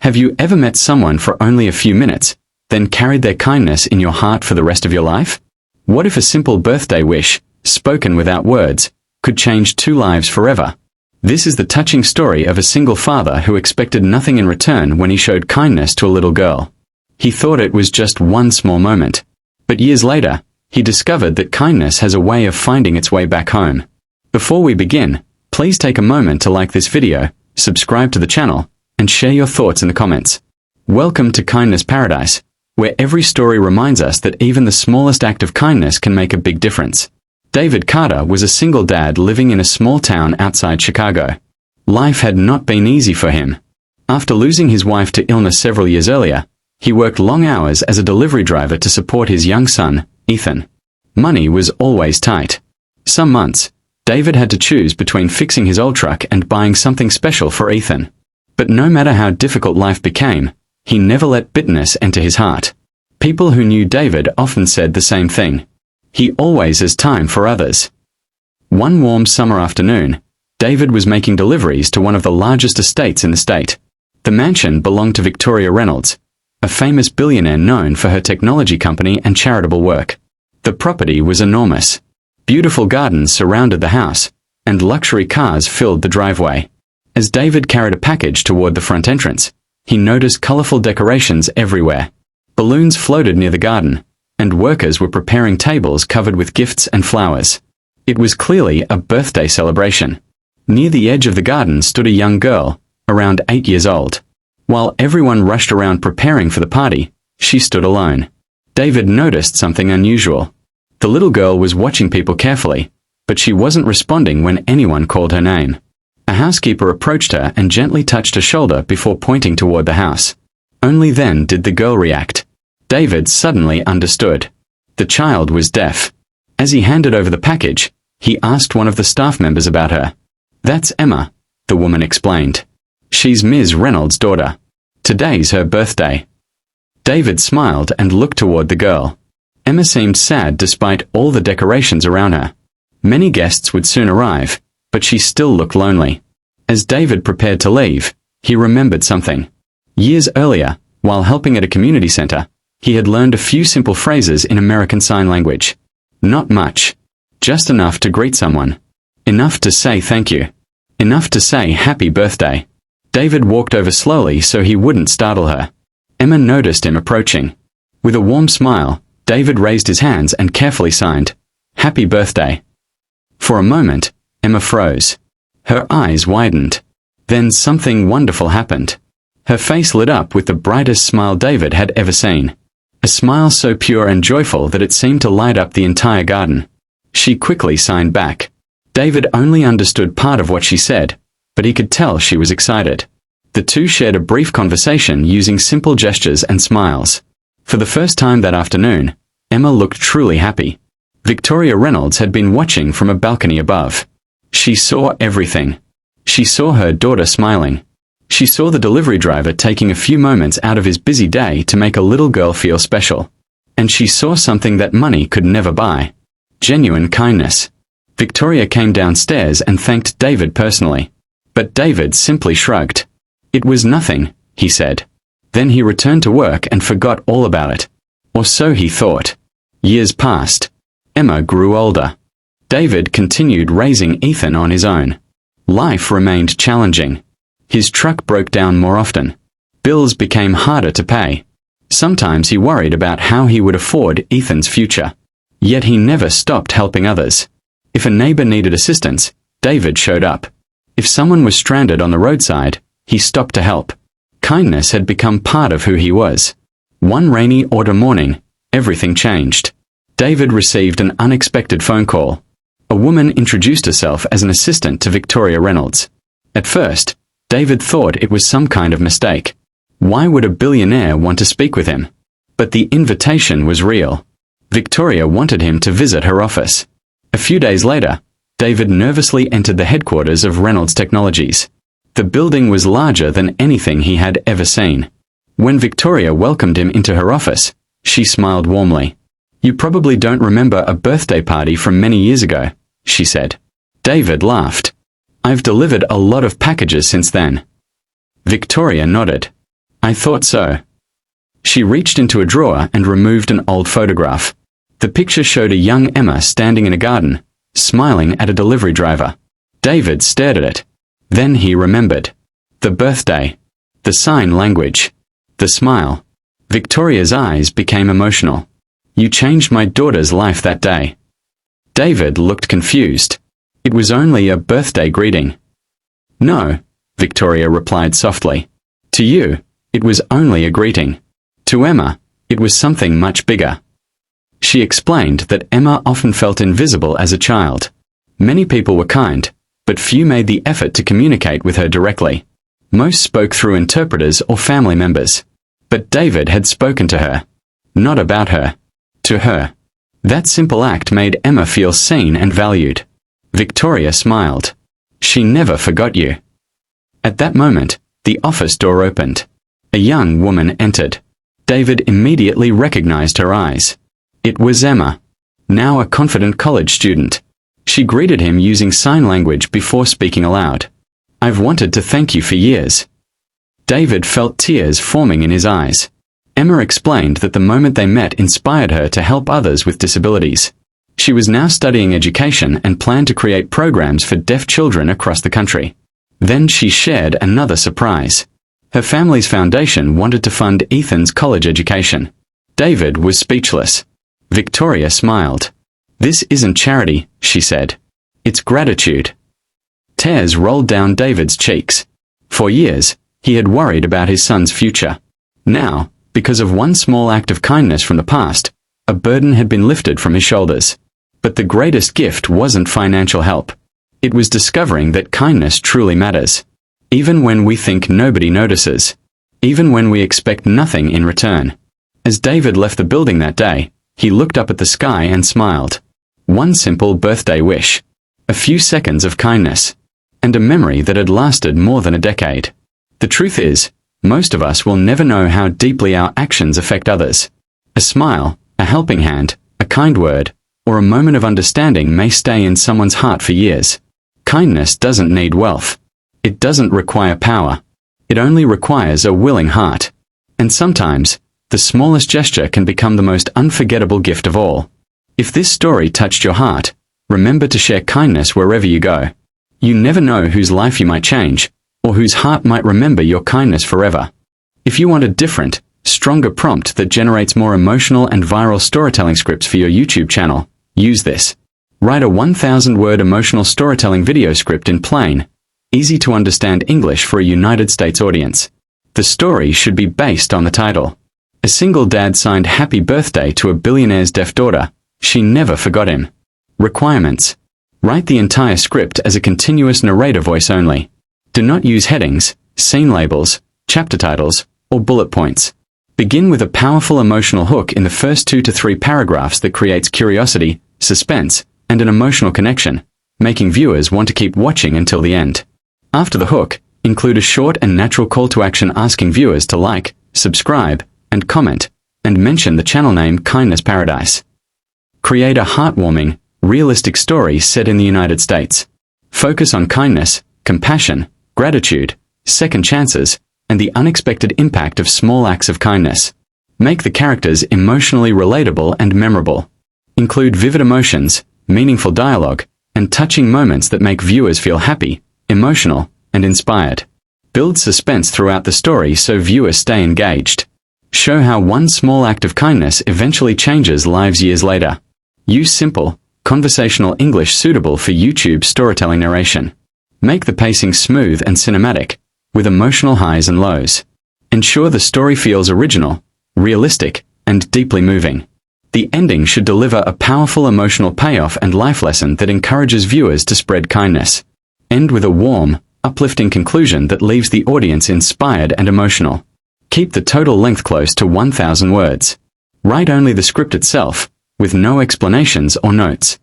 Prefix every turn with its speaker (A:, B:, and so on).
A: Have you ever met someone for only a few minutes, then carried their kindness in your heart for the rest of your life? What if a simple birthday wish, spoken without words, could change two lives forever? This is the touching story of a single father who expected nothing in return when he showed kindness to a little girl. He thought it was just one small moment. But years later, he discovered that kindness has a way of finding its way back home. Before we begin, please take a moment to like this video, subscribe to the channel, and share your thoughts in the comments. Welcome to Kindness Paradise, where every story reminds us that even the smallest act of kindness can make a big difference. David Carter was a single dad living in a small town outside Chicago. Life had not been easy for him. After losing his wife to illness several years earlier, he worked long hours as a delivery driver to support his young son, Ethan. Money was always tight. Some months, David had to choose between fixing his old truck and buying something special for Ethan. But no matter how difficult life became, he never let bitterness enter his heart. People who knew David often said the same thing. He always has time for others. One warm summer afternoon, David was making deliveries to one of the largest estates in the state. The mansion belonged to Victoria Reynolds, a famous billionaire known for her technology company and charitable work. The property was enormous. Beautiful gardens surrounded the house, and luxury cars filled the driveway. As David carried a package toward the front entrance, he noticed colorful decorations everywhere. Balloons floated near the garden, and workers were preparing tables covered with gifts and flowers. It was clearly a birthday celebration. Near the edge of the garden stood a young girl, around 8 years old. While everyone rushed around preparing for the party, she stood alone. David noticed something unusual. The little girl was watching people carefully, but she wasn't responding when anyone called her name. A housekeeper approached her and gently touched her shoulder before pointing toward the house. Only then did the girl react. David suddenly understood. The child was deaf. As he handed over the package, he asked one of the staff members about her. "That's Emma," the woman explained. "She's Ms. Reynolds' daughter. Today's her birthday." David smiled and looked toward the girl. Emma seemed sad despite all the decorations around her. Many guests would soon arrive, but she still looked lonely. As David prepared to leave, he remembered something. Years earlier, while helping at a community center, he had learned a few simple phrases in American Sign Language. Not much. Just enough to greet someone. Enough to say thank you. Enough to say happy birthday. David walked over slowly so he wouldn't startle her. Emma noticed him approaching. With a warm smile, David raised his hands and carefully signed, "Happy birthday." For a moment, Emma froze. Her eyes widened. Then something wonderful happened. Her face lit up with the brightest smile David had ever seen. A smile so pure and joyful that it seemed to light up the entire garden. She quickly signed back. David only understood part of what she said, but he could tell she was excited. The two shared a brief conversation using simple gestures and smiles. For the first time that afternoon, Emma looked truly happy. Victoria Reynolds had been watching from a balcony above. She saw everything. She saw her daughter smiling. She saw the delivery driver taking a few moments out of his busy day to make a little girl feel special. And she saw something that money could never buy. Genuine kindness. Victoria came downstairs and thanked David personally. But David simply shrugged. "It was nothing," he said. Then he returned to work and forgot all about it. Or so he thought. Years passed. Emma grew older. David continued raising Ethan on his own. Life remained challenging. His truck broke down more often. Bills became harder to pay. Sometimes he worried about how he would afford Ethan's future. Yet he never stopped helping others. If a neighbor needed assistance, David showed up. If someone was stranded on the roadside, he stopped to help. Kindness had become part of who he was. One rainy autumn morning, everything changed. David received an unexpected phone call. A woman introduced herself as an assistant to Victoria Reynolds. At first, David thought it was some kind of mistake. Why would a billionaire want to speak with him? But the invitation was real. Victoria wanted him to visit her office. A few days later, David nervously entered the headquarters of Reynolds Technologies. The building was larger than anything he had ever seen. When Victoria welcomed him into her office, she smiled warmly. "You probably don't remember a birthday party from many years ago," she said. David laughed. "I've delivered a lot of packages since then." Victoria nodded. I thought so. She reached into a drawer and removed an old photograph. The picture showed a young Emma standing in a garden, smiling at a delivery driver. David stared at it. Then he remembered. The birthday. The sign language. The smile. Victoria's eyes became emotional. You changed my daughter's life that day. David looked confused. It was only a birthday greeting. No, Victoria replied softly. To you, it was only a greeting. To Emma, it was something much bigger. She explained that Emma often felt invisible as a child. Many people were kind, but few made the effort to communicate with her directly. Most spoke through interpreters or family members. But David had spoken to her. Not about her. To her. That simple act made Emma feel seen and valued. Victoria smiled. She never forgot you. At that moment, the office door opened. A young woman entered. David immediately recognized her eyes. It was Emma, now a confident college student. She greeted him using sign language before speaking aloud. I've wanted to thank you for years. David felt tears forming in his eyes. Emma explained that the moment they met inspired her to help others with disabilities. She was now studying education and planned to create programs for deaf children across the country. Then she shared another surprise. Her family's foundation wanted to fund Ethan's college education. David was speechless. Victoria smiled. This isn't charity, she said. It's gratitude. Tears rolled down David's cheeks. For years, he had worried about his son's future. Now, because of one small act of kindness from the past, a burden had been lifted from his shoulders. But the greatest gift wasn't financial help. It was discovering that kindness truly matters. Even when we think nobody notices. Even when we expect nothing in return. As David left the building that day, he looked up at the sky and smiled. One simple birthday wish. A few seconds of kindness. And a memory that had lasted more than a decade. The truth is, most of us will never know how deeply our actions affect others. A smile, a helping hand, a kind word, or a moment of understanding may stay in someone's heart for years. Kindness doesn't need wealth. It doesn't require power. It only requires a willing heart. And sometimes, the smallest gesture can become the most unforgettable gift of all. If this story touched your heart, remember to share kindness wherever you go. You never know whose life you might change, or whose heart might remember your kindness forever. If you want a different, stronger prompt that generates more emotional and viral storytelling scripts for your YouTube channel, use this. Write a 1,000-word emotional storytelling video script in plain, easy-to-understand English for a United States audience. The story should be based on the title. A single dad signed happy birthday to a billionaire's deaf daughter. She never forgot him. Requirements. Write the entire script as a continuous narrator voice only. Do not use headings, scene labels, chapter titles, or bullet points. Begin with a powerful emotional hook in the first 2 to 3 paragraphs that creates curiosity, suspense, and an emotional connection, making viewers want to keep watching until the end. After the hook, include a short and natural call to action asking viewers to like, subscribe, and comment, and mention the channel name Kindness Paradise. Create a heartwarming, realistic story set in the United States. Focus on kindness, compassion, gratitude, second chances, and the unexpected impact of small acts of kindness. Make the characters emotionally relatable and memorable. Include vivid emotions, meaningful dialogue, and touching moments that make viewers feel happy, emotional, and inspired. Build suspense throughout the story so viewers stay engaged. Show how one small act of kindness eventually changes lives years later. Use simple, conversational English suitable for YouTube storytelling narration. Make the pacing smooth and cinematic, with emotional highs and lows. Ensure the story feels original, realistic, and deeply moving. The ending should deliver a powerful emotional payoff and life lesson that encourages viewers to spread kindness. End with a warm, uplifting conclusion that leaves the audience inspired and emotional. Keep the total length close to 1,000 words. Write only the script itself, with no explanations or notes.